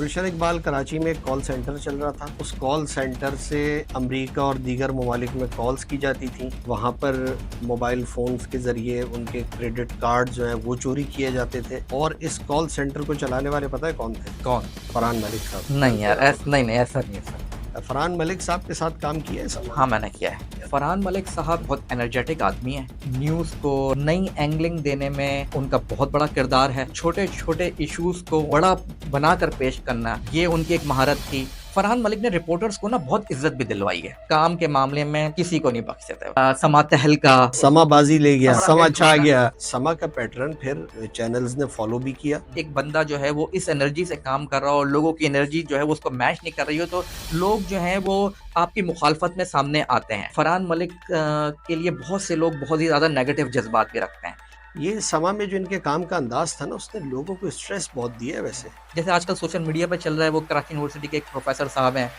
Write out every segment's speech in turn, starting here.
गुलशन इकबाल कराची में एक call centre चल रहा था। उस कॉल सेंटर से अमेरिका और दीगर ममालिक में कॉल्स की जाती थी। वहाँ पर मोबाइल फ़ोन्स के ज़रिए उनके क्रेडिट कार्ड जो हैं वो चोरी किए जाते थे। और इस कॉल सेंटर को चलाने वाले पता है कौन थे? कौन? फरहान मलिक साहब। नहीं जानते यार, हैं आप? नहीं, ऐसा नहीं है सर। फरहान मलिक साहब के साथ काम किया है समा हाँ, मैंने किया है। फरहान मलिक साहब बहुत एनर्जेटिक आदमी हैं। न्यूज़ को नई एंगलिंग देने में उनका बहुत बड़ा किरदार है। छोटे-छोटे इश्यूज़ को बड़ा बनाकर पेश करना, ये उनकी एक महारत थी। फरहान मलिक ने रिपोर्टर्स को ना बहुत इज़्ज़त भी दिलवाई है। काम के मामले में किसी को नहीं बख्शते थे। समा तहलका, समा बाजी ले गया, समा समा हिट छा हुआ ना। गया। समा का पैटर्न फिर चैनल्स ने फॉलो भी किया। एक बंदा जो है वो इस एनर्जी से काम कर रहा हो और लोगों की एनर्जी जो है वो उसको मैच नहीं कर रही हो, तो लोग जो हैं वो आपकी मुखालफत में सामने आते हैं। फरहान मलिक के लिए बहुत से लोग बहुत ही ज़्यादा नेगेटिव जज़्बात भी रखते हैं। ये समा में जो इनके काम का अंदाज़ था ना, उसने लोगों को स्ट्रेस बहुत दिया है वैसे। जैसे आजकल सोशल मीडिया पे चल रहा है, वो कराची यूनिवर्सिटी के एक प्रोफ़ेसर साहब हैं,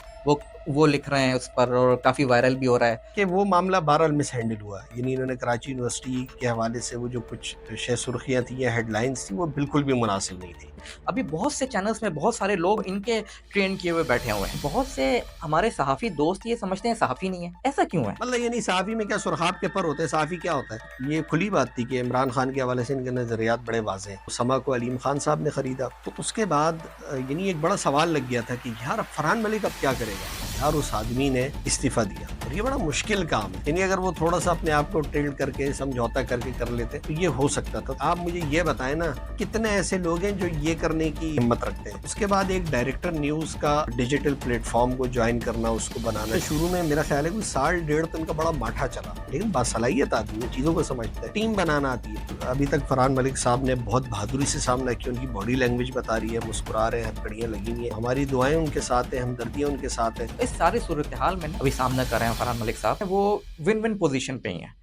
वो लिख रहे हैं उस पर और काफ़ी वायरल भी हो रहा है। कि वो मामला बहरहाल मिसहैंडल हुआ। यानी इन्होंने कराची यूनिवर्सिटी के हवाले से वो जो कुछ शह सुर्खियाँ थी या हेडलाइंस थी, वो बिल्कुल भी मुनासिब नहीं थी। अभी बहुत से चैनल्स में बहुत सारे लोग इनके ट्रेन किए हुए बैठे हुए हैं। बहुत से हमारे सहाफ़ी दोस्त ये समझते हैं सहाफ़ी नहीं है। ऐसा क्यों है? मतलब यानी सहाफ़ी में क्या सुरख़ाब के पर होते हैं, सहाफ़ी क्या होता है? ये खुली बात थी कि इमरान खान के हवाले से इनके नज़रियात बड़े वाज़ेह हैं। समा को अलीम खान साहब ने ख़रीदा, तो उसके बाद यानी एक बड़ा सवाल लग गया था कि यार अब फरहान मलिक अब क्या करेगा? यार उस आदमी ने इस्तीफ़ा दिया और ये बड़ा मुश्किल काम है। यानी अगर वो थोड़ा-सा अपने आप को टिल्ड करके समझौता करके कर लेते तो ये हो सकता था। आप मुझे ये बताएँ ना, कितने ऐसे लोग हैं जो ये करने की हिम्मत रखते हैं? उसके बाद एक डायरेक्टर न्यूज़ का डिजिटल प्लेटफ़ॉर्म को जॉइन करना, उसको बनाना, शुरू में मेरा ख़्याल है कोई साल डेढ़ तो इनका बड़ा माठा चला, लेकिन बासलाहियत आदमी है, चीज़ों को समझता है, टीम बनाना आती है। अभी तक फरहान मलिक साहब ने बहुत बहादुरी से सामना किया, उनकी बॉडी लैंग्वेज बता रही है, मुस्कुरा रहे हैं, हथकड़ियाँ लगी हुई हैं। हमारी दुआएँ उनके साथ हैं, हमदर्दियाँ उनके साथ हैं। इस सारी सूरत-ए-हाल में अभी सामना कर रहे हैं फरहान मलिक साहब, वो विन-विन पोज़ीशन पे ही हैं।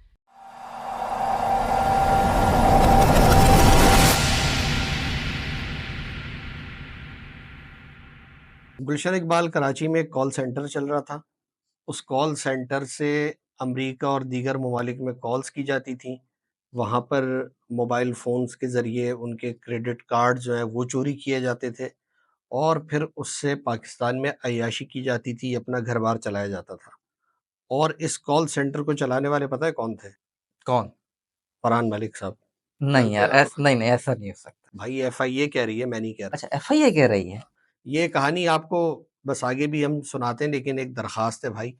गुलशन इकबाल कराची में एक कॉल सेंटर चल रहा था। उस कॉल सेंटर से अमेरिका और दीगर ममालिक में कॉल्स की जाती थीं। वहाँ पर मोबाइल फ़ोन्स के ज़रिए उनके क्रेडिट कार्ड जो हैं वो चोरी किए जाते थे और फिर उससे पाकिस्तान में अय्याशी की जाती थी, अपना घर-बार चलाया जाता था। और इस कॉल सेंटर को चलाने वाले पता है कौन थे? कौन? फरहान मलिक साहब। नहीं जानते हैं यार, आप? नहीं, ऐसा नहीं हो सकता। भाई एफआईए कह रही है, मैं नहीं कह रहा। अच्छा, एफआईए कह रही है? ये कहानी आपको बस आगे भी हम सुनाते हैं, लेकिन एक दरख्वास्त है भाई,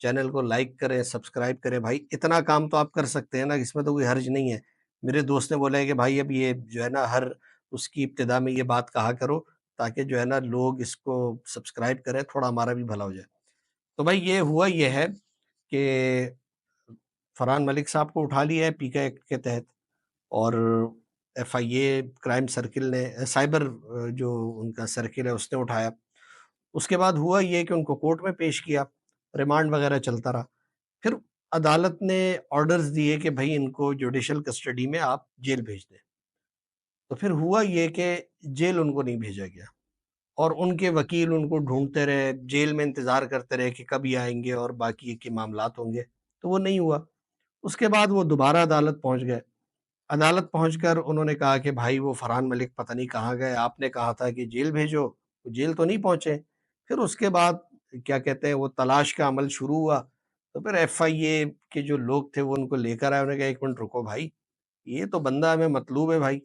चैनल को लाइक करें, सब्सक्राइब करें भाई, इतना काम तो आप कर सकते हैं ना, इसमें तो कोई हर्ज नहीं है। मेरे दोस्त ने बोला है कि भाई अब ये जो है ना हर उसकी इब्तिदा में ये बात कहा करो, ताकि जो है ना लोग इसको सब्सक्राइब करें, थोड़ा हमारा भी भला हो जाए। तो भाई ये हुआ ये है कि फरहान मलिक साहब को उठा लिया है पीका एक्ट के तहत और एफआईए क्राइम सर्किल ने साइबर जो उनका सर्किल है उसने उठाया। उसके बाद हुआ ये कि उनको कोर्ट में पेश किया, रिमांड वगैरह चलता रहा। फिर अदालत ने ऑर्डर्स दिए कि भई इनको जुडिशियल कस्टडी में आप जेल भेज दें। तो फिर हुआ ये कि जेल उनको नहीं भेजा गया और उनके वकील उनको ढूँढते रहे, जेल में इंतज़ार करते रहे कि कब ये आएँगे और बाकी के मामलात होंगे, तो वो नहीं हुआ। उसके बाद वो दोबारा अदालत पहुँच गए। अदालत पहुँचकर उन्होंने कहा कि भाई वो फरहान मलिक पता नहीं कहाँ गए, आपने कहा था कि जेल भेजो, वो जेल तो नहीं पहुँचे। फिर उसके बाद क्या कहते हैं वो तलाश का अमल शुरू हुआ, तो फिर एफआईए के जो लोग थे वो उनको लेकर आए, उन्होंने कहा 1 मिनट रुको भाई, ये तो बंदा हमें मतलूब है भाई।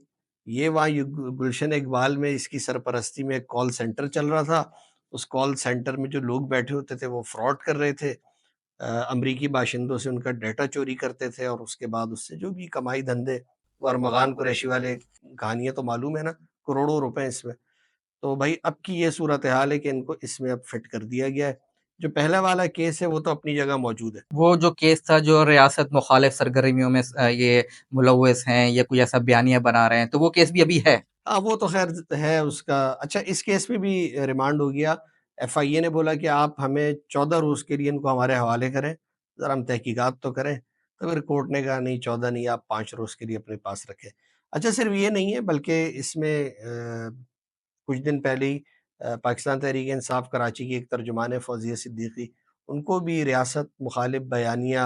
ये वहाँ यु गुलशन इकबाल में इसकी सरपरस्ती में एक कॉल सेंटर चल रहा था, उस कॉल सेंटर में जो लोग बैठे होते थे वो फ्रॉड कर रहे थे। अमरीकी बाशिंदों से उनका डाटा चोरी करते थे और उसके बाद उससे जो भी कमाई धंधे वो अरमगान कुरैशी वाले कहानियाँ तो मालूम है ना, करोड़ों रुपए इसमें। तो भाई अब की ये सूरत-ए-हाल है कि इनको इसमें अब फिट कर दिया गया है। जो पहला वाला केस है वो तो अपनी जगह मौजूद है। वो जो केस था जो रियासत मुखालिफ सरगर्मियों में ये मुलव्वस हैं या कोई ऐसा बयानिया बना रहे हैं, तो वो केस भी अभी है। हाँ, वो तो ख़ैर है उसका। अच्छा, इस केस में भी रिमांड हो गया। एफआईए ने बोला कि आप हमें 14 रोज़ के लिए इनको हमारे हवाले करें, ज़रा हम तहकीकात तो करें। तो फिर कोर्ट ने कहा नहीं 14 नहीं, आप 5 रोज़ के लिए अपने पास रखें। अच्छा, सिर्फ़ ये नहीं है बल्कि इसमें कुछ दिन पहले ही पाकिस्तान तहरीक-ए-इंसाफ कराची की एक तर्जुमान है फौज़िया सिद्दीकी, उनको भी रियासत मुखालिफ बयानिया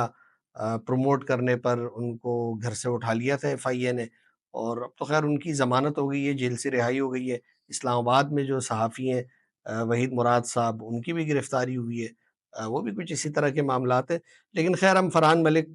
प्रमोट करने पर उनको घर से उठा लिया था एफआईए ने और अब तो ख़ैर उनकी ज़मानत हो गई है, जेल से रिहाई हो गई है। इस्लामाबाद में जो सहाफ़ी हैं वहीद मुराद साहब, उनकी भी गिरफ़्तारी हुई है। वो भी कुछ इसी तरह के मामलात हैं। लेकिन ख़ैर हम फरहान मलिक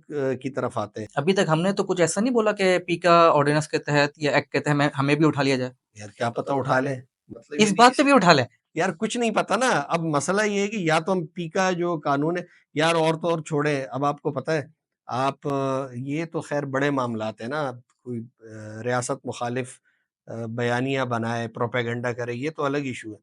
की तरफ आते हैं। अभी तक हमने तो कुछ ऐसा नहीं बोला कि पीका ऑर्डिनेंस के तहत या एक्ट के तहत हमें भी उठा लिया जाए। यार क्या पता उठा लें, मतलब ही इस नहीं बात पे किसी भी उठा लें। यार कुछ नहीं पता ना। अब मसला ये है कि या तो हम पीका जो कानून है यार, और तो और छोड़ें। अब आपको पता है, आप ये तो खैर बड़े मामलात हैं ना। कोई रियासत मुखालिफ बयानियां बनाए, प्रोपेगेंडा करे, ये तो अलग इशू है।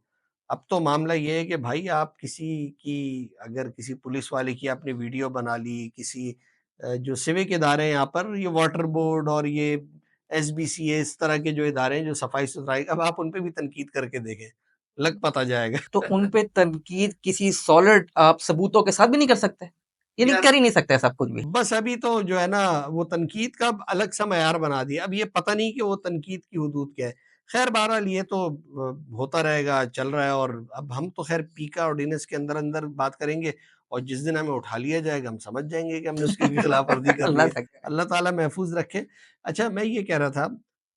अब तो मामला ये है कि भाई आप किसी की, अगर किसी पुलिस वाले की आपने वीडियो बना ली, किसी जो सिविक इदारे हैं यहाँ पर, ये वाटर बोर्ड और ये एसबीसीए, इस तरह के जो इदारे हैं जो सफाई सुथराई, अब आप उन पे भी तनकीद करके देखें, लग पता जाएगा। तो उन पे तनकीद किसी सॉलिड आप सबूतों के साथ भी नहीं कर सकते? यानी यार कर ही नहीं सकते सब कुछ भी। बस अभी तो जो है ना, वो तनकीद का अलग सा मयार बना दिया। अब ये पता नहीं कि वो तनकीद की हुदूद क्या है। खैर बहरहाल ये तो होता रहेगा, चल रहा है। और अब हम तो खैर पीका ऑर्डिनेंस के अंदर अंदर बात करेंगे, और जिस दिन हमें उठा लिया जाएगा हम समझ जाएंगे कि हमने उसकी भी खिलाफ वर्जी कर ली अल्लाह है। तक करे। अल्लाह ताला महफूज रखे। अच्छा, मैं ये कह रहा था,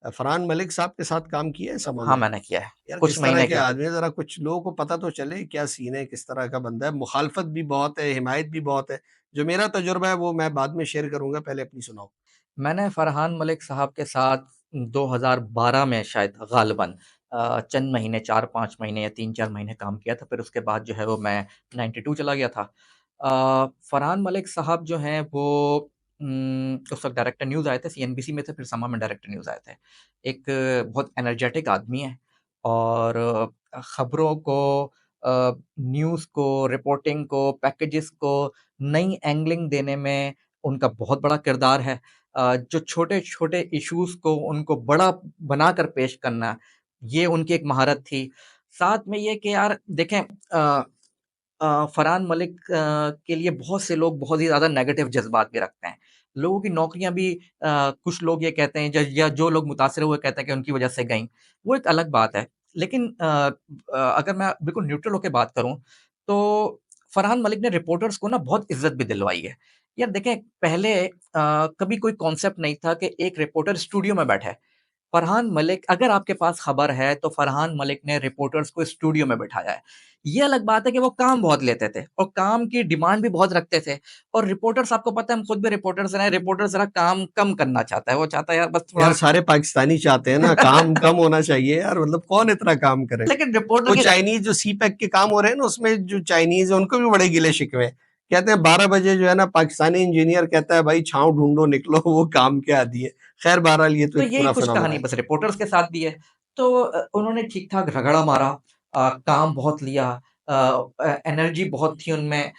फरहान मलिक साहब के साथ काम किया है समा हाँ, में? मैंने किया है। यार कुछ किस तरह महीने के किया। आदमी है, ज़रा कुछ लोगों को पता तो चले क्या सीन है, किस तरह का बंदा है। मुखालफत भी बहुत है, हिमायत भी बहुत है। जो मेरा तजुर्बा है वो मैं बाद में शेयर करूँगा, पहले अपनी सुनाओ। मैंने फरहान मलिक साहब के साथ 2012 में शायद ग़ालिबन चंद महीने 4-5 महीने या 3-4 महीने काम किया था, फिर उसके बाद जो है वो मैं 92 चला गया था। फरहान मलिक साहब जो हैं वो उस वक़्त डायरेक्टर न्यूज़ आए थे, सीएनबीसी में थे, फिर समा में डायरेक्टर न्यूज़ आए थे। एक बहुत एनर्जेटिक आदमी हैं और ख़बरों को न्यूज़ को, रिपोर्टिंग को, पैकेजेस को नई एंगलिंग देने में उनका बहुत बड़ा किरदार है। जो छोटे-छोटे इश्यूज़ को उनको बड़ा बनाकर पेश करना, ये उनकी एक महारत थी। साथ में ये कि यार देखें फरहान मलिक के लिए बहुत से लोग बहुत ही ज़्यादा नेगेटिव जज़्बात भी रखते हैं। लोगों की नौकरियाँ भी कुछ लोग ये कहते हैं ज या जो लोग मुतासिर हुए कहते हैं कि उनकी वजह से गईं, वो एक अलग बात है। लेकिन अगर मैं बिल्कुल न्यूट्रल होके बात करूँ, तो फरहान मलिक ने रिपोर्टर्स को ना बहुत इज़्ज़त भी दिलवाई है। यार देखें पहले कभी कोई कॉन्सेप्ट नहीं था कि एक रिपोर्टर स्टूडियो में बैठा है। फरहान मलिक अगर आपके पास खबर है तो फरहान मलिक ने रिपोर्टर्स को स्टूडियो में बिठाया है। ये अलग बात है कि वो काम बहुत लेते थे और काम की डिमांड भी बहुत रखते थे और रिपोर्टर्स आपको पता है हम खुद भी रिपोर्टर्स रहे हैं, रिपोर्टर ज़रा काम कम करना चाहता है। वो चाहता है यार बस थोड़ा यार सारे पाकिस्तानी चाहते हैं ना, काम कम होना चाहिए यार, मतलब कौन इतना काम करे। लेकिन रिपोर्टर वो के चाइनीज़ जो सी-पैक के काम हो रहे हैं ना, उसमें जो चाइनीज़ है उनको भी बड़े गिले-शिकवे हैं। कहते हैं 12 बजे जो है ना, पाकिस्तानी इंजीनियर कहता है भाई छाँव ढूँढो निकलो, वो काम के आदी है। खैर बहरहाल ये तो तो एक यही पूरा कुछ फिनोमेना कहानी है। बस रिपोर्टर्स के साथ भी है। तो उन्होंने ठीक-ठाक रगड़ा मारा काम बहुत लिया एनर्जी बहुत थी उनमें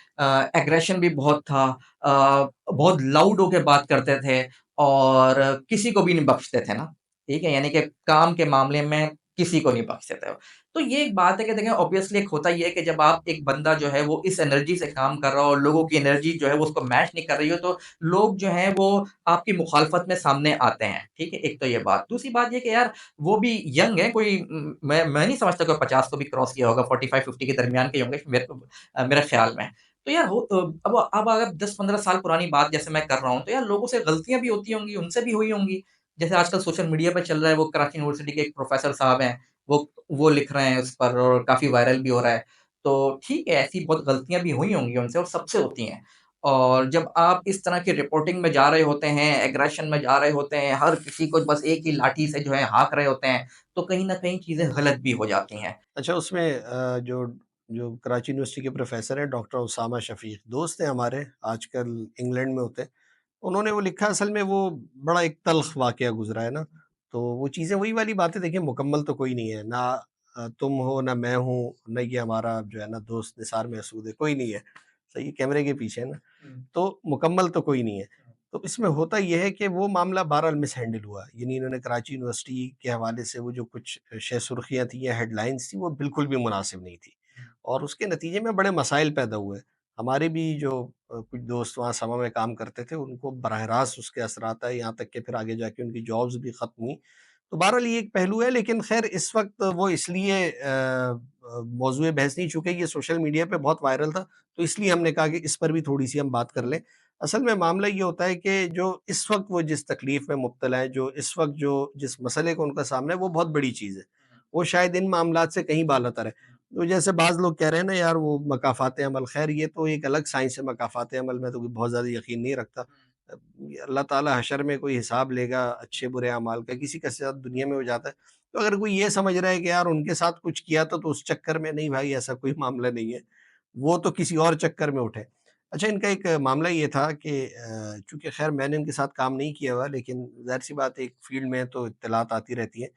एग्रेशन भी बहुत था बहुत लाउड होके बात करते थे और किसी को भी नहीं बख्शते थे ना, ठीक है? यानी कि काम के मामले में किसी को नहीं बख्शते थे। तो ये एक बात है कि देखें ऑब्वियसली एक होता ये है कि जब आप एक बंदा जो है वो इस एनर्जी से काम कर रहा हो और लोगों की एनर्जी जो है वो उसको मैच नहीं कर रही हो तो लोग जो हैं वो आपकी मुखालफत में सामने आते हैं, ठीक है? एक तो ये बात। दूसरी बात ये कि यार वो भी यंग है, कोई मैं नहीं समझता कोई 50 को भी क्रॉस किया होगा, 45-50 के दरमियान के होंगे मेरे ख़्याल में। तो यार अब अगर 10-15 साल पुरानी बात जैसे मैं कर रहा हूँ, तो यार लोगों से गलतियाँ भी होती होंगी, उनसे भी हुई होंगी। जैसे आजकल सोशल मीडिया पे चल रहा है, वो कराची यूनिवर्सिटी के एक प्रोफ़ेसर साहब हैं, वो लिख रहे हैं उस पर और काफ़ी वायरल भी हो रहा है। तो ठीक है, ऐसी बहुत गलतियाँ भी हुई होंगी उनसे और सबसे होती हैं। और जब आप इस तरह की रिपोर्टिंग में जा रहे होते हैं, एग्रेशन में जा रहे होते हैं, हर किसी को बस एक ही लाठी से जो है हाँक रहे होते हैं, तो कहीं न कहीं चीज़ें गलत भी हो जाती हैं। अच्छा, उसमें जो जो कराची यूनिवर्सिटी के प्रोफ़ेसर हैं डॉक्टर उसामा शफ़ीक़, दोस्त हैं हमारे, आजकल इंग्लैंड में होते हैं। उन्होंने वो लिखा, असल में वो बड़ा एक तल्ख़ वाक़या गुज़रा है ना, तो वो चीज़ें वही वाली बातें, देखिए मुकम्मल तो कोई नहीं है, ना तुम हो, ना मैं हूँ, ना ये हमारा जो है ना दोस्त निसार महसूद है, कोई नहीं है। सही है, कैमरे के पीछे है ना, हुँ। तो मुकम्मल तो कोई नहीं है। तो इसमें होता ये है कि वो मामला बहरहाल मिसहैंडल हुआ। यानी इन्होंने कराची यूनिवर्सिटी के हवाले से वो जो कुछ शह सुर्ख़ियाँ थी या हेडलाइन्स थी, वो बिल्कुल भी मुनासिब नहीं थी। और उसके नतीजे में बड़े मसाइल पैदा हुए। हमारे भी जो कुछ दोस्त वहाँ समा में काम करते थे, उनको बराह रास्त उसके असरात आए, यहाँ तक कि फिर आगे जाके उनकी जॉब्स भी ख़त्म हुई। तो बहरहाल ये एक पहलू है, लेकिन ख़ैर इस वक़्त वो इसलिए मौज़ूए बहस नहीं, चूँकि ये सोशल मीडिया पे बहुत वायरल था, तो इसलिए हमने कहा कि इस पर भी थोड़ी-सी हम बात कर लें। असल में मामला ये होता है कि जो इस वक़्त वो जिस तकलीफ़ में मुब्तला हैं, जो इस वक़्त जो जिस मसले को उनका सामना है, वो बहुत बड़ी चीज़ है। वो शायद इन मामलात से कहीं बालातर है। तो जैसे बाज़ लोग कह रहे हैं ना यार वो मकाफ़ात अमल, ख़ैर ये तो एक अलग साइंस है, मकाफ़ात अमल में तो कोई बहुत ज़्यादा यकीन नहीं रखता। अल्लाह ताला हशर में कोई हिसाब लेगा अच्छे-बुरे अमाल का, किसी के साथ दुनिया में हो जाता है। तो अगर कोई ये समझ रहा है कि यार उनके साथ कुछ किया तो उस चक्कर में नहीं भाई ऐसा कोई मामला नहीं है। वो तो किसी और चक्कर में उठे। अच्छा इनका एक मामला ये था कि चूँकि ख़ैर मैंने इनके साथ काम नहीं किया हुआ लेकिन ज़ाहिर-सी बात है एक फ़ील्ड में है तो इत्तलात आती रहती हैं।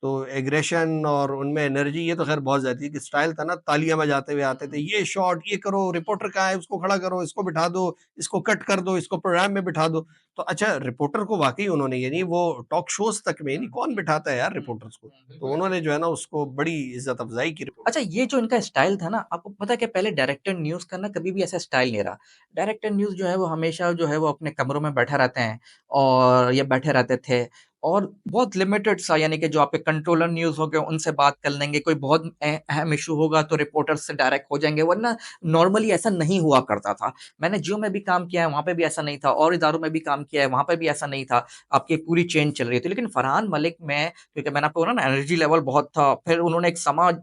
तो एग्रेशन और उनमें एनर्जी ये तो ख़ैर बहुत ज़्यादा थी कि स्टाइल था ना तालियाँ बजाते हुए आते थे, ये शॉट, ये करो, रिपोर्टर कहाँ है? उसको खड़ा करो, इसको बिठा दो, इसको कट कर दो, इसको प्रोग्राम में बिठा दो। तो अच्छा रिपोर्टर को वाक़ई उन्होंने यानी वो टॉक शोज़ तक में यानी कौन बिठाता है यार रिपोर्टर्स को? तो उन्होंने जो है ना उसको बड़ी इज़्ज़त अफ़ज़ाई की रिपोर्टर। अच्छा, ये जो इनका स्टाइल था ना, आपको पता है कि पहले डायरेक्टर न्यूज़ का ना कभी भी ऐसा स्टाइल नहीं रहा। डायरेक्टर न्यूज़ जो है वो हमेशा जो है वो अपने कमरों में बैठे रहते हैं और ये बैठे रहते थे और बहुत लिमिटेड सा यानी कि जो आपके कंट्रोलर न्यूज़ हो गए उनसे बात कर लेंगे, कोई बहुत अहम इश्यू होगा तो रिपोर्टर्स से डायरेक्ट हो जाएँगे, वरना नॉर्मली ऐसा नहीं हुआ करता था। मैंने जियो में भी काम किया है, वहाँ पे भी ऐसा नहीं था और इदारों में भी काम किया है, वहाँ पे भी ऐसा नहीं था। आपकी एक पूरी चेन चल रही थी। लेकिन फरहान मलिक में क्योंकि मैंने आपको बोला ना एनर्जी लेवल बहुत था, फिर उन्होंने एक समाज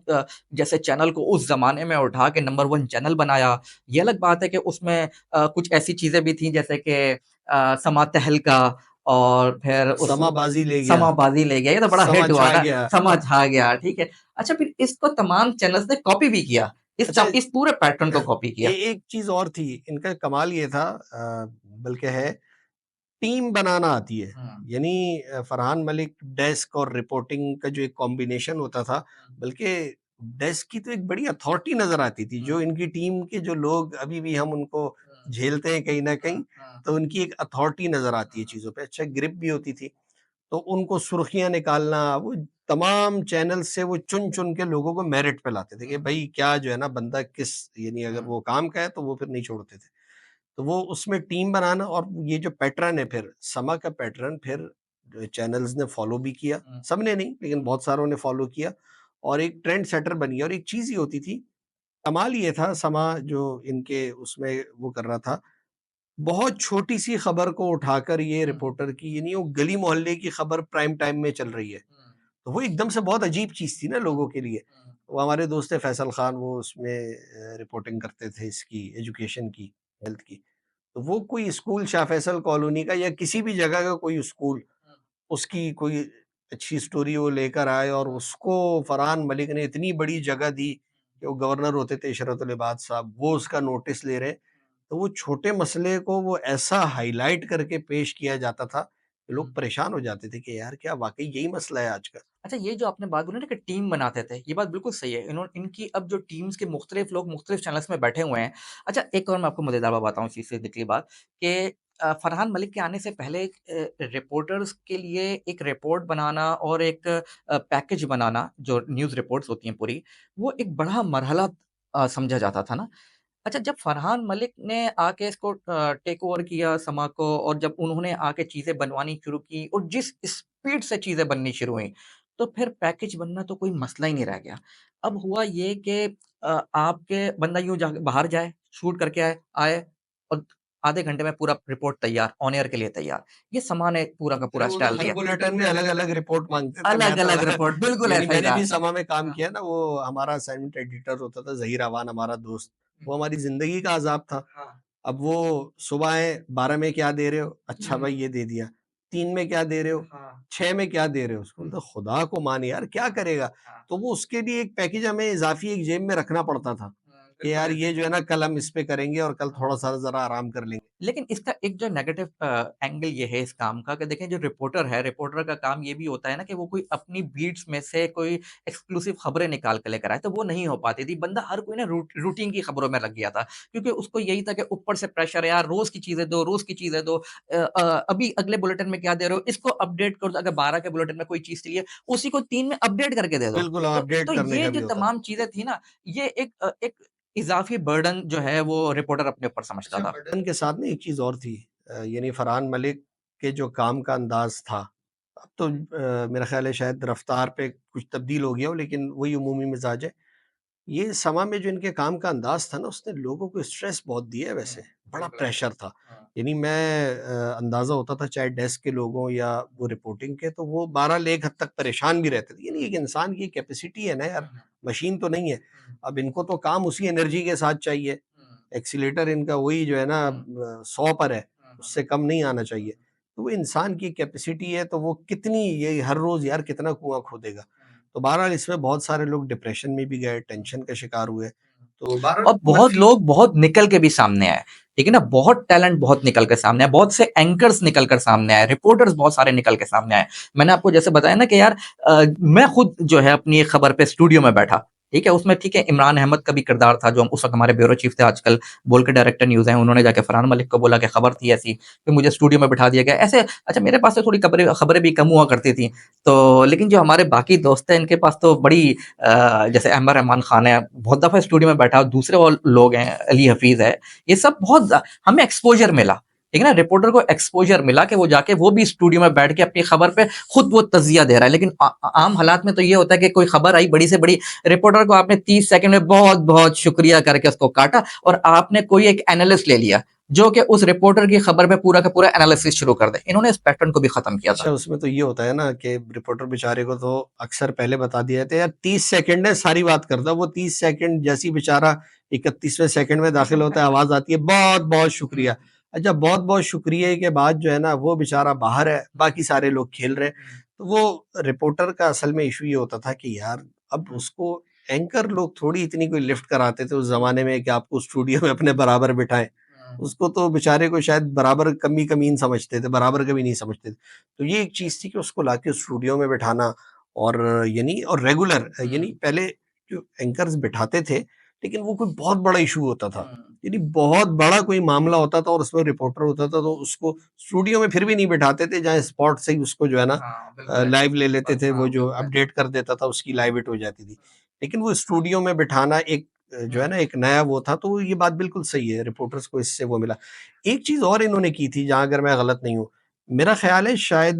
जैसे चैनल को उस ज़माने में उठा के नंबर 1 चैनल बनाया। ये अलग बात है कि उसमें कुछ ऐसी चीज़ें भी थी जैसे कि समा तहलका और फिर उस समा बाज़ी ले गया, समा बाज़ी ले गया, ये तो बड़ा समा हिट हुआ छा था, गया। समा छा गया, ठीक है। अच्छा फिर इसको तमाम चैनल्स ने कॉपी भी किया, अच्छा इस पूरे पैटर्न को कॉपी किया। एक चीज़ और थी, इनका कमाल ये था बल्कि है टीम बनाना आती है। हुँ, यानी फरहान मलिक डेस्क और रिपोर्टिंग का जो एक कॉम्बिनेशन होता था, हुँ, बल्कि डेस्क की तो एक बड़ी अथॉरिटी नज़र आती थी, हुँ, जो इनकी टीम के जो लोग अभी भी हम उनको हुँ, झेलते हैं कहीं न हुँ, कहीं, हुँ, तो उनकी एक अथॉरिटी नज़र आती है हुँ, चीज़ों पे। अच्छा ग्रिप भी होती थी, तो उनको सुर्खियाँ निकालना, वो तमाम चैनल से वो चुन-चुन के लोगों को मेरिट पे लाते थे कि हुँ, भई क्या जो है ना बंदा किस यानी अगर हुँ, वो काम का है, तो वो फिर नहीं छोड़ते थे। तो वो उसमें टीम बनाना और ये जो पैटर्न है फिर समा का पैटर्न फिर चैनल्स ने फॉलो भी किया। हुँ, सबने नहीं लेकिन बहुत सारों ने फॉलो किया और एक ट्रेंड सेटर बन गया और एक चीज़ ये होती थी, कमाल ये था समा जो इनके उसमें वो कर रहा था, बहुत छोटी-सी खबर को उठाकर ये हुँ, रिपोर्टर की यानी वो गली मोहल्ले की खबर प्राइम टाइम में चल रही है। हुँ, तो वो एकदम से बहुत अजीब चीज़ थी ना हुँ, लोगों के लिए। हुँ, वो हमारे दोस्त थे फैसल खान वो उसमें रिपोर्टिंग करते थे इसकी एजुकेशन की, हेल्थ की। तो वो कोई स्कूल शाह फैसल कॉलोनी का या किसी भी जगह का कोई स्कूल, हुँ, उसकी कोई अच्छी स्टोरी वो लेकर आए और उसको फरहान मलिक ने इतनी बड़ी जगह दी कि वो गवर्नर होते थे इशरत उल इबाद साहब, वो उसका नोटिस ले रहे हैं। तो वो छोटे मसले को वो ऐसा हाइलाइट करके पेश किया जाता था, कि लोग हुँ। परेशान हो जाते थे कि यार क्या वाक़ई यही मसला है आज का? अच्छा ये जो आपने बात बोली ना कि टीम बनाते थे, ये बात बिल्कुल सही है। इनकी अब जो टीम्स के मुख्तलिफ लोग मुख्तलिफ चैनल्स में बैठे हुए हैं। अच्छा एक और मैं आपको मज़ेदार बात बताऊँ इस चीज़ से निकली बात कि फरहान मलिक के आने से पहले रिपोर्टर्स के लिए एक रिपोर्ट बनाना और एक पैकेज बनाना जो न्यूज़ रिपोर्ट्स होती हैं पूरी, वो एक बड़ा मरहला समझा जाता था ना। अच्छा जब फरहान मलिक ने आके इसको टेक ओवर किया समा को और जब उन्होंने आके चीज़ें बनवानी शुरू की और जिस स्पीड से चीज़ें बननी शुरू हुईं, तो फिर पैकेज बनना तो कोई मसला ही नहीं रह गया। अब हुआ ये कि आपके बंदा यूँ जा बाहर जाए, शूट करके आए आए और आधे घंटे में पूरा रिपोर्ट तैयार, ऑन एयर के लिए तैयार। ये समा ने पूरा का फिर पूरा वो तो स्टाइल हर दिया। बुलेटिन में अलग-अलग रिपोर्ट माँगते थे। मैं तो अलग-अलग रिपोर्ट, बिल्कुल यानी ऐसा ही मैंने रहा। भी समा में काम हाँ, किया ना, वो हमारा असाइनमेंट एडिटर होता था ज़हीर अवान हमारा दोस्त, हुँ, वो हमारी ज़िंदगी का अज़ाब था। हाँ, अब वो सुबह आए 12 में क्या दे रहे हो? अच्छा हुँ, भाई ये दे दिया। 3 में क्या दे रहे हो? हाँ, 6 में क्या दे रहे हो? उसको हुँ, बोलता खुदा को मान यार क्या करेगा? हाँ, तो वो उसके लिए एक पैकेज हमें इज़ाफ़ी एक जेब में रखना पड़ता था, कि बिल्कुल यार ऐसा ये ही। जो है ना कल हम इस पे करेंगे और कल हाँ। थोड़ा-सा ज़रा आराम कर लेंगे। लेकिन इसका एक जो नेगेटिव एंगल ये है इस काम का कि देखें जो रिपोर्टर है, रिपोर्टर का काम ये भी होता है ना कि वो कोई अपनी बीट्स में से कोई एक्सक्लूसिव खबरें निकाल के लेकर आए, तो वो नहीं हो पाती थी। बंदा हर कोई ना रूटीन की खबरों में लग गया था, क्योंकि उसको यही था कि ऊपर से प्रेशर है यार, रोज़ की चीज़ें दो, रोज़ की चीज़ें दो। अभी अगले बुलेटिन में क्या दे रहे हो, इसको अपडेट कर दो। अगर 12 के बुलेटिन में कोई चीज़ चली है, उसी को 3 में अपडेट करके दे दो। बिल्कुल, हाँ, अपडेट तो करने ये का जो भी होता था। तमाम चीज़ें थी ना, ये एक इज़ाफ़ी बर्डन जो है वो रिपोर्टर अपने ऊपर समझता अच्छा था। बर्डन के साथ ना एक चीज़ और थी यानी फरहान मलिक के जो काम का अंदाज़ था, अब तो मेरा ख़्याल है शायद रफ़्तार पे कुछ तब्दील हो गया हो लेकिन वही उमूमी मिज़ाज है। ये समा में जो इनके काम का अंदाज़ था ना, उसने लोगों को स्ट्रेस बहुत दिया है वैसे, बड़ा बिल्कुल ऐसा प्रेशर था। है। हाँ। यानी मैं अंदाज़ा होता था चाहे डेस्क के लोगों या वो रिपोर्टिंग के, तो वो बहरहाल एक हद तक परेशान भी रहते थे। यानी एक इंसान की कैपेसिटी है ना यार, मशीन तो नहीं है। हुँ, अब इनको तो काम उसी एनर्जी के साथ चाहिए, हुँ, एक्सीलेटर इनका वही जो है ना हुँ, 100 पर है, हुँ, हुँ, उससे कम नहीं आना हुँ, चाहिए। तो वो इंसान की कैपेसिटी है, तो वो कितनी ये हर रोज़ यार कितना कुआँ खोदेगा। हुँ, तो बहरहाल इसमें बहुत सारे लोग डिप्रेशन में भी गए, हुँ। टेंशन का शिकार हुए। तो बहरहाल और बहुत मंफ़ी लोग बहुत निकल के भी सामने आए, ठीक है ना? बहुत टैलेंट बहुत निकल के सामने आए, बहुत से एंकर्स निकल कर सामने आए, रिपोर्टर्स बहुत सारे निकल के सामने आए। मैंने आपको जैसे बताया ना कि यार मैं खुद जो है अपनी एक खबर पे स्टूडियो में बैठा, ठीक है? उसमें ठीक है इमरान अहमद का भी किरदार था जो उस वक़्त हमारे ब्यूरो चीफ थे आजकल बोल के डायरेक्टर न्यूज़ हैं, उन्होंने जाके फरहान मलिक को बोला कि खबर थी ऐसी, फिर मुझे स्टूडियो में बिठा दिया गया। ऐसे अच्छा मेरे पास से थोड़ी खबरें खबरें भी कम हुआ करती थी, तो लेकिन जो हमारे बाकी दोस्त हैं इनके पास तो बड़ी जैसे अमर रहमान खान है, बहुत दफ़ा स्टूडियो में बैठा, दूसरे और लोग हैं, अली हफीज़ है, ये सब बहुत हमें एक्सपोजर मिला, ठीक है ना? रिपोर्टर को एक्सपोजर मिला कि वो जाके वो भी स्टूडियो में बैठ के अपनी खबर पे खुद वो तज़िया दे रहा है। लेकिन आम हालात में तो ये होता है कि कोई खबर आई बड़ी से बड़ी, रिपोर्टर को आपने 30 सेकंड में बहुत-बहुत शुक्रिया करके उसको काटा और आपने कोई एक एनालिस्ट ले लिया, जो कि उस रिपोर्टर की खबर पे पूरा का पूरा एनालिसिस शुरू कर दे। इन्होंने इस पैटर्न को भी खत्म किया था। अच्छा उसमें तो ये होता है ना कि रिपोर्टर बेचारे को तो अक्सर पहले बता दिया जाता है यार 30 सेकंड है सारी बात कर दो। वो 30 सेकंड जैसे ही बेचारा 31वें सेकंड में दाखिल होता है, आवाज़ आती है बहुत-बहुत शुक्रिया। हुँ, अच्छा बहुत-बहुत शुक्रिया के बाद जो है ना वो बेचारा बाहर है, बाकी सारे लोग खेल रहे हैं। हुँ, तो वो रिपोर्टर का असल में इश्यू ये होता था कि यार अब हुँ, उसको एंकर लोग थोड़ी इतनी कोई लिफ्ट कराते थे उस ज़माने में कि आपको स्टूडियो में अपने बराबर बिठाएँ। हुँ, उसको तो बेचारे को शायद बराबर कमी कमीन समझते थे, बराबर कभी नहीं समझते थे। तो ये एक चीज़ थी कि उसको लाके स्टूडियो में बिठाना और यानी और रेगुलर यानी हुँ, पहले जो एंकर्स बिठाते थे, लेकिन वो कोई बहुत बड़ा इश्यू होता था। हुँ। यानी बहुत बड़ा कोई मामला होता था और उसमें रिपोर्टर होता था, तो उसको स्टूडियो में फिर भी नहीं बिठाते थे, जहाँ स्पॉट से ही उसको जो है ना हाँ, बिल्कुल ऐसा लाइव ही ले है। लेते बस थे, वो हाँ, जो बिल्कुल ऐसा अपडेट कर देता था, उसकी ही। हुँ, लाइव हिट हो जाती थी। लेकिन वो स्टूडियो में बिठाना एक जो है हुँ, ना एक नया वो था, तो ये बात बिल्कुल सही है, रिपोर्टर्स को इससे वो मिला। एक चीज़ और इन्होंने की थी, जहाँ अगर मैं गलत नहीं हूँ, मेरा ख़्याल है शायद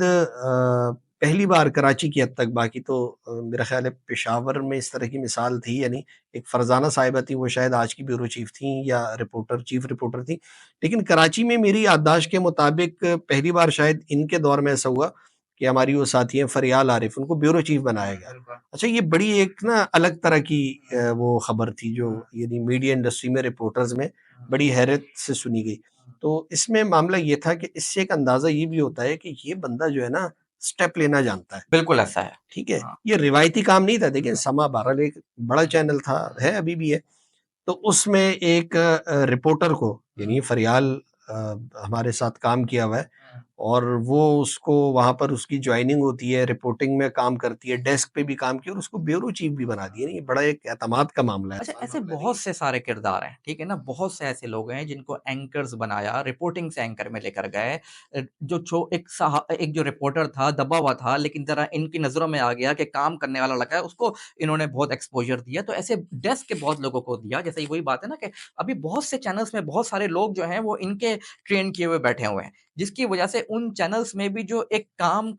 पहली बार कराची की हद तक, बाकी तो मेरा ख़्याल है पेशावर में इस तरह की मिसाल थी, यानी एक फरज़ाना साहिबा थी, वो शायद आज की ब्यूरो चीफ़ थीं या रिपोर्टर चीफ़ रिपोर्टर थीं। लेकिन कराची में मेरी याददाश्त के मुताबिक पहली बार शायद इनके दौर में ऐसा हुआ कि हमारी वो साथी हैं फ़रियाल आरिफ़, उनको ब्यूरो चीफ़ बनाया हुँ, गया। बिल्कुल। अच्छा ये बड़ी एक ना अलग तरह की हुँ, वो ख़बर थी जो हुँ, यानी मीडिया इंडस्ट्री में रिपोर्टर्स में हुँ, बड़ी हैरत से सुनी गई। हुँ। तो इसमें मामला ये था कि इससे एक अंदाज़ा ये भी होता है कि ये बंदा जो है ना स्टेप लेना जानता है, बिल्कुल ऐसा है। ठीक है? हाँ। ये रिवायती काम नहीं था, देखिए हुँ, समा बहरहाल एक बड़ा हुँ, चैनल था, हुँ, है अभी भी है। तो उसमें एक रिपोर्टर को हुँ, यानी फरियाल अ, हमारे साथ काम किया हुआ है हुँ। और वो उसको वहाँ पर उसकी जॉइनिंग होती है, रिपोर्टिंग में काम करती है, डेस्क पे भी काम किया और उसको ब्यूरो चीफ भी बना दिया। ये बड़ा एक एतमाद का मामला है। अच्छा ऐसे बहुत से सारे किरदार हैं, ठीक है ना? बहुत से ऐसे लोग हैं जिनको एंकर्स बनाया, रिपोर्टिंग से एंकर में लेकर गए। जो एक जो रिपोर्टर था, दबा हुआ था, लेकिन ज़रा इनकी नज़रों में आ गया कि काम करने वाला लगा है, उसको इन्होंने बहुत एक्सपोज़र दिया। तो ऐसे डेस्क के बहुत लोगों को दिया। जैसे वही बात है ना कि अभी बहुत से चैनल्स में बहुत सारे लोग जो हैं, वो इनके ट्रेन किए हुए बैठे हुए हैं। जिसकी वजह से उन चैनल्स में भी जो एक काम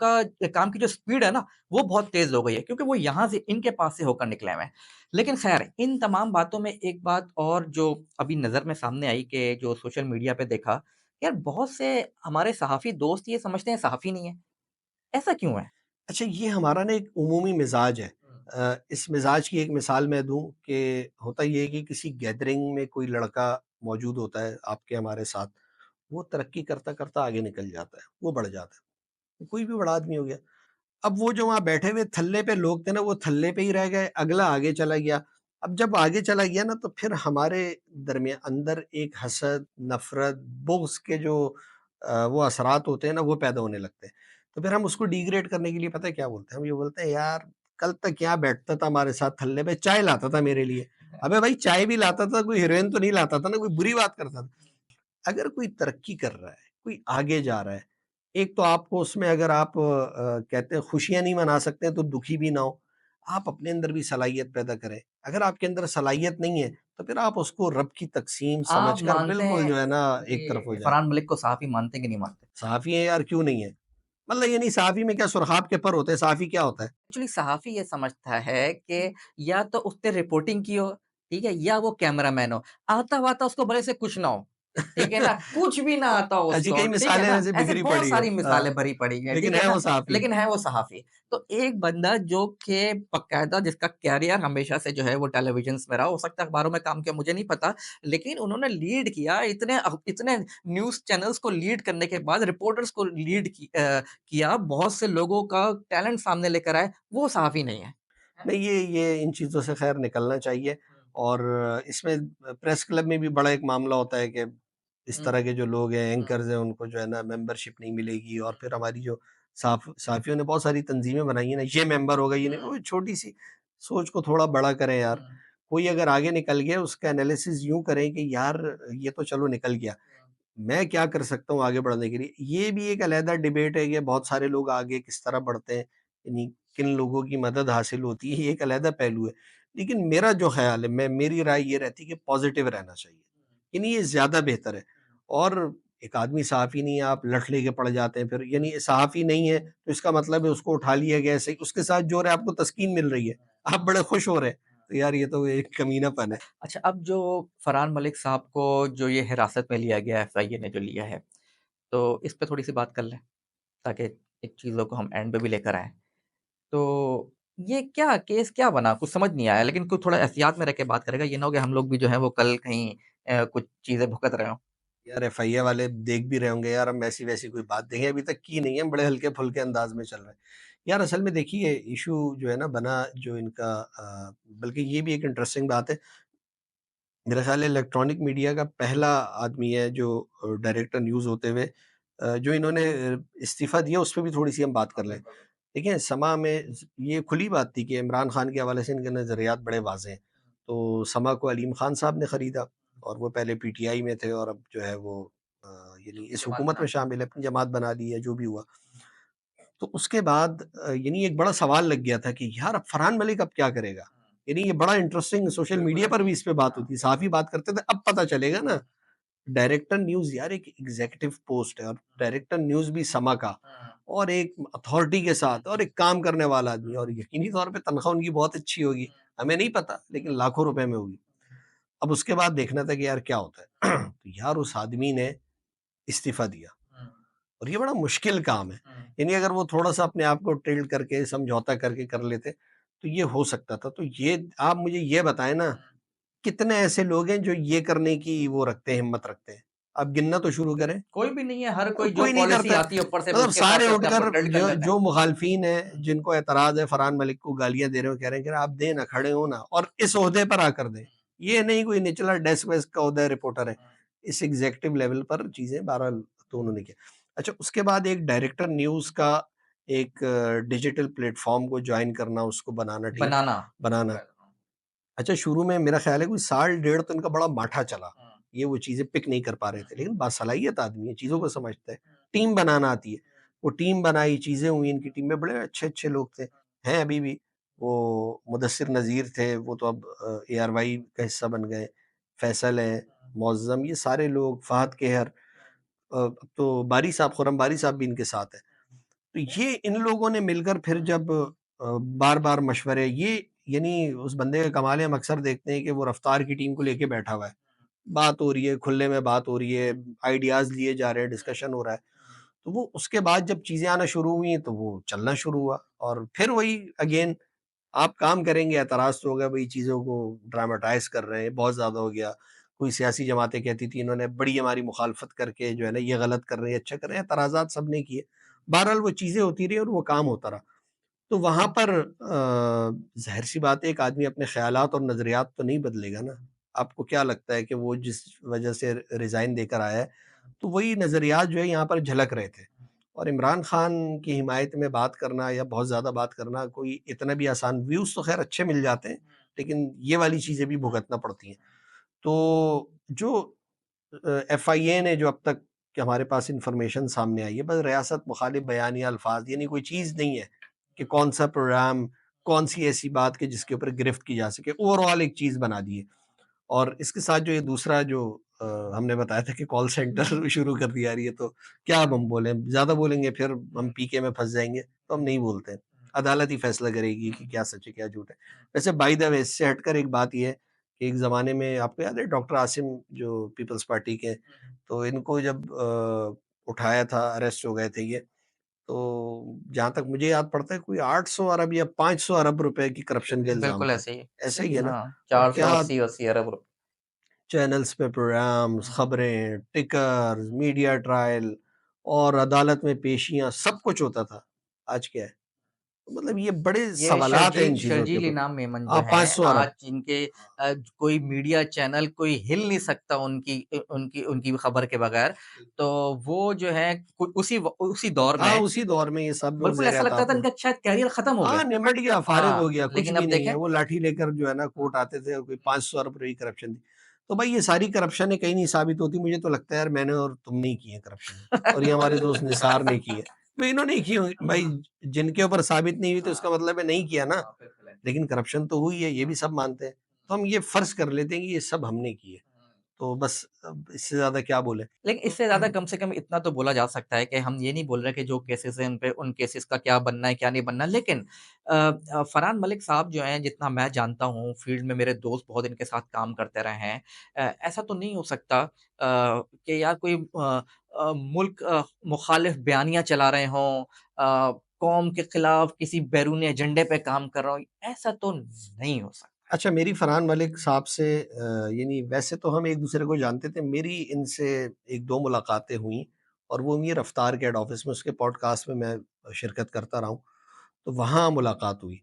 की जो स्पीड है ना, वो बहुत तेज़ हो गई है क्योंकि वो यहाँ से इनके पास से होकर निकले हुए हैं। लेकिन ख़ैर, इन तमाम बातों में एक बात और जो अभी नज़र में सामने आई कि जो सोशल मीडिया पे देखा, यार बहुत से हमारे सहाफ़ी दोस्त ये समझते हैं सहाफ़ी नहीं है। ऐसा क्यों है? अच्छा ये हमारा ना एक उमूमी मिज़ाज है। हुँ, इस मिज़ाज की एक मिसाल मैं दूँ कि होता ये है कि किसी गैदरिंग में कोई लड़का मौजूद होता है आपके हमारे साथ, वो तरक्की करता-करता आगे निकल जाता है, वो बढ़ जाता है। कोई भी बड़ा आदमी हो गया। अब वो जो वहाँ बैठे हुए थल्ले पे लोग थे ना, वो थल्ले पे ही रह गए, अगला आगे चला गया। अब जब आगे चला गया ना, तो फिर हमारे दरमिया अंदर एक हसद, नफ़रत, बुग़्ज़ के जो वो असरात होते हैं ना, वो पैदा होने लगते हैं। तो फिर हम उसको डिग्रेड करने के लिए पता है क्या बोलते हैं? हम ये बोलते हैं, "यार, कल तक यहाँ बैठता था हमारे साथ थल्ले पे, चाय लाता था मेरे लिए।" अबे भाई, चाय भी लाता था, कोई हेरोइन तो नहीं लाता था ना, कोई बुरी बात करता था। अगर कोई तरक्की कर रहा है, कोई आगे जा रहा है, एक तो आपको उसमें अगर आप कहते हैं खुशियाँ नहीं मना सकते हैं तो दुखी भी ना हो। आप अपने अंदर भी सलाहियत पैदा करें। अगर आपके अंदर सलाहियत नहीं है, तो फिर आप उसको रब की तक़सीम आप समझकर मानते बिल्कुल हैं जो है ना एक तरफ हो कि जाएँ। फरहान मलिक को सहाफ़ी मानते हैं कि नहीं मानते? साफ़ी हैं यार क्यों नहीं है? मतलब यानी सहाफ़ी में क्या सुरख़ाब के पर होते हैं, सहाफ़ी क्या होता है? एक्चुअली सहाफ़ी ये समझता है कि या तो उसने रिपोर्टिंग की हो, ठीक है? या वो कैमरामैन हो। आता-वाता उसको भले से कुछ ना हो, ठीक है ना? कुछ भी ना आता हो ऐसी उसको, कई ठीक है मिसालें ना? वैसे ऐसे बिखरी बहुत पड़ी है। सारी मिसालें भरी पड़ी हैं, ठीक लेकिन है है ना? वो सहाफ़ी। लेकिन है वो सहाफ़ी। तो एक बंदा जो कि बाकायदा जिसका करियर हमेशा से जो है वो टेलीविज़न्स में रहा, हो सकता है अखबारों में काम किया, मुझे नहीं पता। लेकिन उन्होंने लीड किया, इतने न्यूज़ चैनल्स को लीड करने के बाद रिपोर्टर्स को किया, बहुत से लोगों का टैलेंट सामने लेकर आए, वो सहाफ़ी नहीं है। हैं? नहीं, ये इन चीज़ों से ख़ैर निकलना चाहिए और इसमें प्रेस क्लब में भी बड़ा एक मामला होता है कि इस हुँ, तरह के जो लोग हैं, हुँ, एंकर्स हैं, उनको जो है ना मेंबरशिप नहीं मिलेगी और फिर हुँ, हमारी जो सहाफ़ियों ने बहुत सारी तंज़ीमें बनाई हैं ना, ये मेंबर होगा, ये नहीं हुँ, वो छोटी-सी सोच को थोड़ा बड़ा करें यार। हुँ, कोई अगर आगे निकल गया, उसका एनालिसिस यूँ करें कि यार ये तो चलो निकल गया। मैं क्या कर सकता हूँ आगे बढ़ने के लिए? ये भी एक अलहदा डिबेट है कि बहुत सारे लोग आगे किस तरह बढ़ते हैं, यानी किन लोगों की मदद हासिल होती है, ये एक अलहदा पहलू है। लेकिन मेरा जो ख़्याल है, मैं मेरी राय ये रहती है कि पॉज़िटिव रहना चाहिए, यानी ये ज़्यादा बेहतर है। और एक आदमी सहाफ़ी नहीं है, आप लठ लेके पड़ जाते हैं फिर, यानी सहाफ़ी नहीं है, तो इसका मतलब है उसको उठा लिया गया है, सही उसके साथ जो हो रहा है आपको तस्कीन मिल रही है, आप बड़े खुश हो रहे हैं। तो यार ये तो एक कमीनापन है। अच्छा, अब जो फरहान मलिक साहब को जो ये हिरासत में लिया गया है, एफआईए ने जो लिया है, तो इस पे थोड़ी-सी बात कर लें, ताकि एक चीज़ों को हम एंड पे भी लेकर आएँ। तो ये क्या केस क्या बना? कुछ समझ नहीं आया, लेकिन कुछ थोड़ा एहतियात में रह के बात करेगा, ये ना हो कि हम लोग भी जो है वो कल कहीं कुछ चीज़ें भुगत रहे हों। यार एफआईए वाले देख भी रहे होंगे यार हम ऐसी-वैसी कोई बात देखें अभी तक की नहीं है, बड़े हल्के-फुल्के अंदाज में चल रहा है। यार असल में देखिए इश्यू जो है ना बना जो इनका बल्कि ये भी एक इंटरेस्टिंग बात है, मेरा ख़्याल है इलेक्ट्रॉनिक मीडिया का पहला आदमी है जो डायरेक्टर न्यूज़ होते हुए जो इन्होंने इस्तीफ़ा दिया उस पे भी थोड़ी-सी हम बात कर लें। देखिए समा में ये खुली बात थी कि इमरान खान के हवाले से इनके नज़रियात बड़े वाज़ेह हैं। तो समा को अलीम खान साहब ने खरीदा और वो पहले पीटीआई में थे और अब जो है वो अ, यानी अपनी इस जमात हुकूमत बना में ली। शामिल है, अपनी जमात बना ली है, जो भी हुआ। तो उसके बाद यानी एक बड़ा सवाल लग गया था कि यार अब फरहान मलिक अब क्या करेगा? यानी ये बड़ा इंटरेस्टिंग सोशल मीडिया पर भी इस पे बात होती है, साफ़ ही बात करते थे, अब पता चलेगा ना डायरेक्टर न्यूज़ यार एक एग्ज़ीक्यूटिव पोस्ट है और डायरेक्टर न्यूज़ भी समा का और एक अथॉरिटी के साथ और एक काम करने वाला आदमी और यकीनी तौर पे तनख्वाह उनकी बहुत अच्छी होगी। हमें नहीं पता लेकिन लाखों रुपए में होगी। अब उसके बाद देखना था कि यार क्या होता है? तो यार उस आदमी ने इस्तीफ़ा दिया और ये बड़ा मुश्किल काम है। यानी अगर वो थोड़ा-सा अपने आप को टिल्ड करके समझौता करके कर लेते, तो ये हो सकता था। तो ये आप मुझे ये बताएँ ना कितने ऐसे लोग हैं जो ये करने की वो रखते हैं, हिम्मत रखते हैं? आप गिनना तो शुरू करें। कोई भी नहीं है, हर कोई जो कोई नहीं पॉलिसी करता है। आती है ऊपर से मतलब उसके हिसाब सारे से अपने आप को उठकर ट्रेड कर जो लेते हैं। जो मुखालफिन हैं, जिनको एतराज़ है फरहान मलिक को गालियाँ दे रहे हो, कह रहे हैं कि आप दें ना, खड़े हो ना और इस ओहदे पर आकर दें। ये नहीं कोई निचला डेस्क-वेस्क का ओहदा है, रिपोर्टर है। इस एग्ज़ीक्यूटिव लेवल पर चीज़ें बहरहाल तो उन्होंने किया। अच्छा उसके बाद एक डायरेक्टर न्यूज़ का एक डिजिटल प्लेटफ़ॉर्म को जॉइन करना, उसको बनाना टीम बनाना। बनाना। अच्छा शुरू में मेरा ख़्याल है कोई साल डेढ़ तो इनका बड़ा माठा चला। ये वो चीज़ें पिक नहीं कर पा रहे थे, लेकिन बासलाहियत आदमी है, चीज़ों को समझता है, टीम बनाना आती है। वो टीम बनाई, चीज़ें हुई, इनकी टीम में बड़े अच्छे-अच्छे लोग थे, हैं अभी भी। वो मुदस्सिर नज़ीर थे, वो तो अब एआरवाई का हिस्सा बन गए। फैसल हैं, मुअज़्ज़म ये सारे लोग, फ़हद केहर अब तो बारी साहब खुर्रम बारी साहब भी इनके साथ हैं। तो ये इन लोगों ने मिलकर फिर जब बार-बार मशवरे ये यानी उस बंदे का कमाल है हम अक्सर देखते हैं कि वो रफ्तार की टीम को लेके बैठा हुआ है। बात हो रही है, खुले में बात हो रही है, आइडियाज़ लिए जा रहे हैं, डिस्कशन हो रहा है। तो वो उसके बाद जब चीज़ें आना शुरू हुई तो वो चलना शुरू हुआ और फिर वही अगेन आप काम करेंगे एतराज़ तो होगा भई चीज़ों को ड्रामेटाइज़ कर रहे हैं, बहुत ज़्यादा हो गया। कोई सियासी जमातें कहती थी इन्होंने बड़ी हमारी मुखालफत करके जो है ना ये गलत कर रहे हैं, अच्छा कर रहे हैं, एतराज़ात सबने किए। बहरहाल वो चीज़ें होती रही और वो काम होता रहा। तो वहाँ पर ज़ाहिर-सी बात है एक आदमी अपने ख़यालात और नज़रियात तो नहीं बदलेगा ना। आपको क्या लगता है कि वो जिस वजह से रिज़ाइन देकर आया है, तो वही नज़रियात जो है यहाँ पर झलक रहे थे। और इमरान खान की हिमायत में बात करना या बहुत ज़्यादा बात करना कोई इतना भी आसान व्यूज़ तो ख़ैर अच्छे मिल जाते हैं, लेकिन ये वाली चीज़ें भी भुगतना पड़ती हैं। तो जो एफआईए ने जो अब तक कि हमारे पास इन्फॉर्मेशन सामने आई है, बस रियासत मुखालिफ बयान या अल्फाज यानी कोई चीज़ नहीं है कि कौन-सा प्रोग्राम, कौन-सी ऐसी बात कि जिसके ऊपर गिरफ्त की जा सके। ओवरऑल एक चीज़ बना दी है और इसके साथ जो ये दूसरा जो हमने बताया था कि कॉल सेंटर शुरू कर दिया यार, ये तो क्या अब हम बोलें? ज़्यादा बोलेंगे फिर हम पीके में फँस जाएँगे, तो हम नहीं बोलते हैं। अदालत ही फैसला करेगी कि क्या सच है, क्या झूठ है। वैसे बाय द वे इससे हटकर एक बात ये है कि एक ज़माने में आपको याद है डॉक्टर आसिम जो पीपल्स पार्टी के, तो इनको जब उठाया था, अरेस्ट हो गए थे ये, तो जहाँ तक मुझे याद पड़ता है कोई 800 अरब या 500 अरब रुपए की करप्शन का इल्ज़ाम बिल्कुल था। ऐसे ही है। ऐसा ही है ना? हाँ, और क्या 480-80 अरब रुपए। चैनल्स पे प्रोग्राम्स, हुँ, खबरें, टिकर्स, मीडिया ट्रायल और अदालत में पेशियाँ, सब कुछ होता था। आज क्या है? तो मतलब ये बड़े ये सवालात हैं इन चीज़ों के शर्जील ऊपर। इनाम मेमन जो हाँ, हैं, 500 आज अरब। जिनके कोई मीडिया चैनल कोई हिल नहीं सकता उनकी उनकी खबर के बगैर, तो वो जो है उसी दौर हाँ, में उसी दौर में ये सब बिल्कुल ज़ेर ऐसा लगता था ताक़ib। इनका शायद करियर खत्म हो हाँ, गया। निमट गया, फ़ारिग हो हाँ, गया, कुछ लेकिन भी अब नहीं देखें है। वो लाठी लेकर जो है ना कोर्ट आते थे और कोई 500 अरब रुपए की करप्शन थी। तो भाई ये सारी करप्शनें कहीं नहीं साबित होती। मुझे तो लगता है यार मैंने और तुमने ही की है करप्शनें, और ये हमारे दोस्त निसार ने की है। तो इन्होंने ही की होंगी भाई, जिनके ऊपर साबित नहीं हुई तो इसका मतलब है नहीं किया ना। लेकिन करप्शन तो हुई है, ये भी सब मानते हैं। तो हम ये फ़र्ज़ कर लेते हैं कि ये सब हमने की है। तो बस अब इससे ज़्यादा क्या बोलें? लेकिन इससे ज़्यादा कम से कम इतना तो बोला जा सकता है कि हम ये नहीं बोल रहे कि जो केसेज़ हैं उन केसेज़ का क्या बनना है, क्या नहीं बनना। लेकिन फरहान मलिक साहब जो हैं जितना मैं जानता हूँ फ़ील्ड में मेरे दोस्त बहुत इनके साथ काम करते रहे हैं। ऐसा तो नहीं हो सकता कि यार कोई मुल्क मुख़ालिफ़ बयानियाँ चला रहे हों, कौम के खिलाफ किसी बैरूनी एजेंडे पे काम कर रहा हो, ऐसा तो नहीं हो सकता। अच्छा, मेरी फरहान मलिक साहब से यानी वैसे तो हम एक-दूसरे को जानते थे। मेरी इनसे 1-2 मुलाकातें हुईं और वो हुई रफ़्तार के हेड ऑफ़िस में, उसके पॉडकास्ट में मैं शिरकत करता रहा हूँ, तो वहाँ मुलाकात हुई।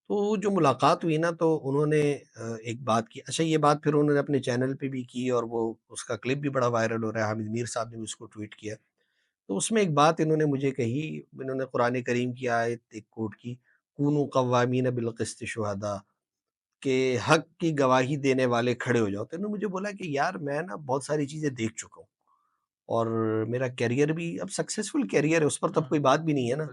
तो जो मुलाकात हुई ना तो उन्होंने एक बात की। अच्छा, ये बात फिर उन्होंने अपने चैनल पे भी की और वो उसका क्लिप भी बड़ा वायरल हो रहा है, हामिद मीर साहब ने भी उसको ट्वीट किया। तो उसमें एक बात इन्होंने मुझे कही, इन्होंने कुरान करीम की आयत एक कोट की, कूनू कव्वामीन बिल क़िस्त शुहदा, कि हक की गवाही देने वाले खड़े हो जाओ। तो इन्होंने मुझे बोला कि यार मैं ना बहुत सारी चीज़ें देख चुका हूँ और मेरा करियर भी अब सक्सेसफुल करियर है, उस पर तो अब कोई बात भी नहीं है ना,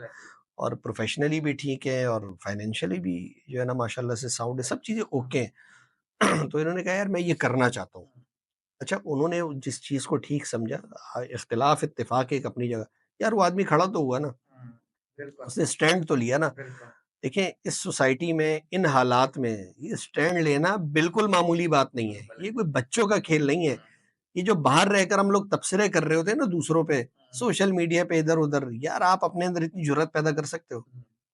और प्रोफ़ेशनली भी ठीक है और फाइनेंशियली भी जो है ना माशाल्लाह से साउंड है, सब चीज़ें ओके हैं। तो इन्होंने कहा यार मैं ये करना चाहता हूँ। अच्छा, उन्होंने जिस चीज़ को ठीक समझा, इख्तिलाफ़ इत्तेफ़ाक एक अपनी जगह। यार वो आदमी खड़ा तो हुआ ना, उसने स्टैंड तो लिया ना। देखें इस सोसाइटी में, इन हालात में ये स्टैंड लेना बिल्कुल मामूली बात नहीं है। ये कोई बच्चों का खेल नहीं है। ये जो बाहर रहकर हम लोग तबसरे कर रहे होते हैं ना दूसरों पे, सोशल मीडिया पे इधर-उधर, यार आप अपने अंदर इतनी जुर्रत पैदा कर सकते हो?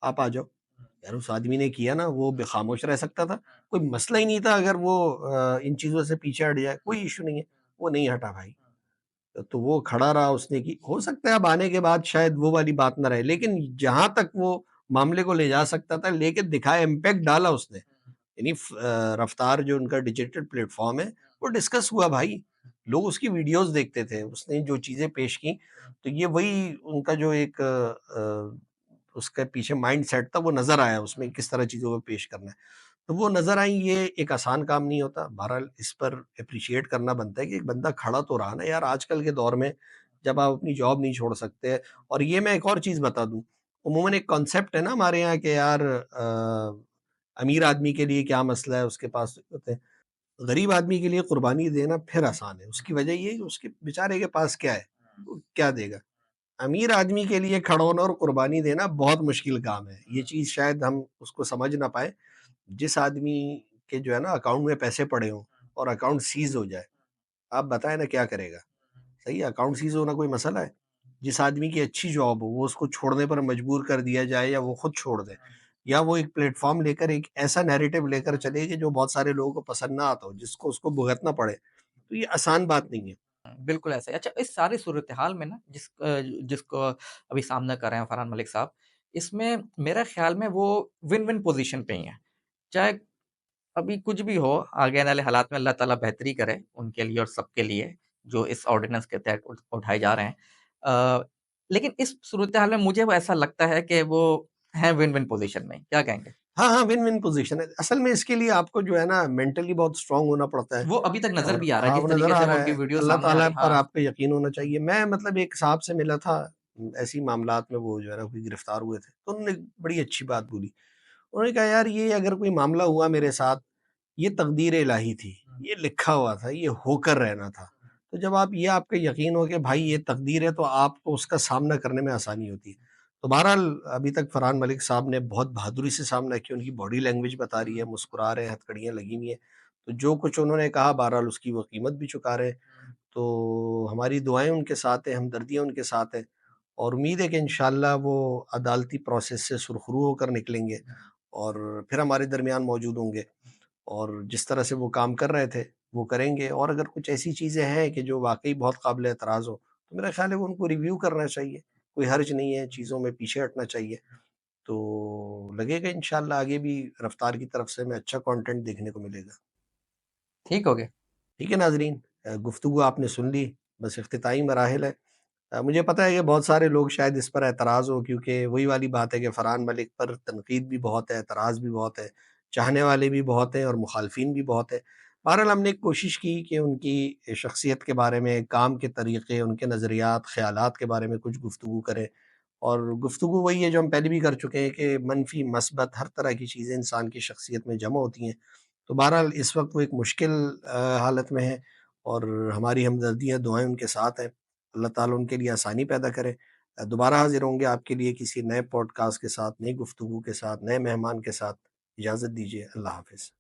आप आ जाओ। यार उस आदमी ने किया ना, वो खामोश रह सकता था। कोई मसला ही नहीं था अगर वो इन चीज़ों से पीछे हट जाए, कोई इश्यू नहीं है। वो नहीं हटा भाई। तो वो खड़ा रहा, उसने की। हो सकता है अब आने के बाद शायद वो वाली बात ना रहे, लेकिन जहाँ तक वो मामले को ले जा सकता था, लेके दिखाया, इम्पैक्ट डाला उसने। यानी रफ्तार जो उनका डिजिटल प्लेटफ़ॉर्म है, वो डिस्कस हुआ भाई। लोग उसकी वीडियोज़ देखते थे, उसने जो चीज़ें पेश की, तो ये वही उनका जो एक उसके पीछे माइंडसेट था, वो नज़र आया उसमें, किस तरह चीज़ों को पेश करना है। तो वो नज़र आई, ये एक आसान काम नहीं होता। बहरहाल इस पर एप्रिशिएट करना बनता है कि एक बंदा खड़ा तो रहा ना यार, आजकल के दौर में जब आप अपनी जॉब नहीं छोड़ सकते। और ये मैं एक और चीज़ बता दूँ, अमूमन एक कॉन्सेप्ट है ना हमारे यहाँ कि यार अमीर आदमी के लिए क्या मसला है, उसके पास होते हैं। गरीब आदमी के लिए कुर्बानी देना फिर आसान है। उसकी वजह ये है कि उसके बेचारे के पास क्या है, वो क्या देगा? अमीर आदमी के लिए खड़ा होना और कुर्बानी देना बहुत मुश्किल काम है। ये चीज़ शायद हम उसको समझ ना पाएँ। जिस आदमी के जो है ना अकाउंट में पैसे पड़े हों और अकाउंट सीज़ हो जाए, आप बताएँ ना क्या करेगा? सही है, अकाउंट सीज़ होना कोई मसला है? जिस आदमी की अच्छी जॉब हो, वो उसको छोड़ने पर मजबूर कर दिया जाए या वो खुद छोड़ दे, या वो एक प्लेटफ़ॉर्म लेकर एक ऐसा नैरेटिव लेकर चले कि जो बहुत सारे लोगों को पसंद ना आता हो, जिसको उसको भुगतना पड़े, तो ये आसान बात नहीं है। बिल्कुल ऐसा ही। अच्छा इस सारी सूरत-ए-हाल में ना जिसको अभी सामना कर रहे हैं फरहान मलिक साहब, इसमें मेरे ख़्याल में वो विन-विन पोज़ीशन पे ही हैं। चाहे अभी कुछ भी हो, आगे आने वाले हालात में अल्लाह ताला बेहतरी करे उनके लिए और सबके लिए, जो इस ऑर्डिनेंस के तहत उठाए जा रहे हैं। लेकिन इस सूरत-ए-हाल में मुझे वो ऐसा लगता है कि वो हैं विन-विन पोज़ीशन में। क्या कहेंगे? हाँ, हाँ, विन-विन पोज़ीशन है। असल में इसके लिए आपको जो है ना मेंटली बहुत स्ट्रॉन्ग होना पड़ता है। वो अभी तक नज़र और भी आ रहा है, हाँ, जिस वो नज़र तरीके आ से वो रहा उनकी है। वीडियो अल्लाह सामने आ ताला रही है। पर हाँ। आप पे यकीन होना चाहिए। मैं मतलब एक साहब से मिला था, ऐसे ही मामलात में वो जो है ना कोई गिरफ्तार हुए थे। तो उन्होंने बड़ी अच्छी बात बोली। उन्होंने कहा यार ये अगर कोई मामला हुआ मेरे साथ, ये तकदीर इलाही थी। ये लिखा हुआ था, ये होकर रहना था। तो जब आप ये आपका यकीन हो कि भाई ये तकदीर है, तो आपको उसका सामना करने में आसानी होती है। तो बहरहाल अभी तक फरहान मलिक साहब ने बहुत बहादुरी से सामना किया, उनकी बॉडी लैंग्वेज बता रही है, मुस्कुरा रहे हैं, हथकड़ियाँ लगी हुई हैं। तो जो कुछ उन्होंने कहा बहरहाल उसकी वो कीमत भी चुका रहे हैं। तो हमारी दुआएँ उनके साथ हैं, हमदर्दियाँ उनके साथ हैं और उम्मीद है कि इंशाअल्लाह वो अदालती प्रोसेस से सुरखरू होकर निकलेंगे और फिर हमारे दरमियान मौजूद होंगे और जिस तरह से वो काम कर रहे थे, वो करेंगे और अगर कुछ ऐसी चीज़ें हैं कि जो वाक़ई बहुत काबिल एतराज़ हो, तो मेरा ख़्याल है वो उनको रिव्यू करना चाहिए। कोई हर्ज नहीं है, चीज़ों में पीछे हटना चाहिए। तो लगेगा इंशाअल्लाह आगे भी रफ़्तार की तरफ से हमें अच्छा कंटेंट देखने को मिलेगा। ठीक हो गया। ठीक है नाज़रीन, गुफ्तगू आपने सुन ली, बस इख्तितामी मराहिल है। मुझे पता है कि बहुत सारे लोग शायद इस पर एतराज़ हो क्योंकि वही वाली बात है कि फरहान मलिक पर तनकीद भी बहुत है, एतराज़ भी बहुत है, चाहने वाले भी बहुत हैं और मुखालफिन भी बहुत हैं। बहरहाल हमने कोशिश की कि उनकी शख्सियत के बारे में, काम के तरीक़े, उनके नज़रियात, ख़यालात के बारे में कुछ गुफ्तगू करें और गुफ्तगू वही है जो हम पहले भी कर चुके हैं कि मनफ़ी, मस्बत हर तरह की चीज़ें इंसान की शख्सियत में जमा होती हैं। तो बहरहाल इस वक़्त वो एक मुश्किल हालत में हैं और हमारी हमदर्दियाँ, दुआएँ उनके साथ हैं। अल्लाह ताला उनके लिए आसानी पैदा करे। दोबारा हाज़िर होंगे आपके लिए किसी नए पॉडकास्ट के साथ, नई गुफ्तगू के साथ, नए मेहमान के साथ। इजाज़त दीजिए। अल्लाह हाफ़िज़।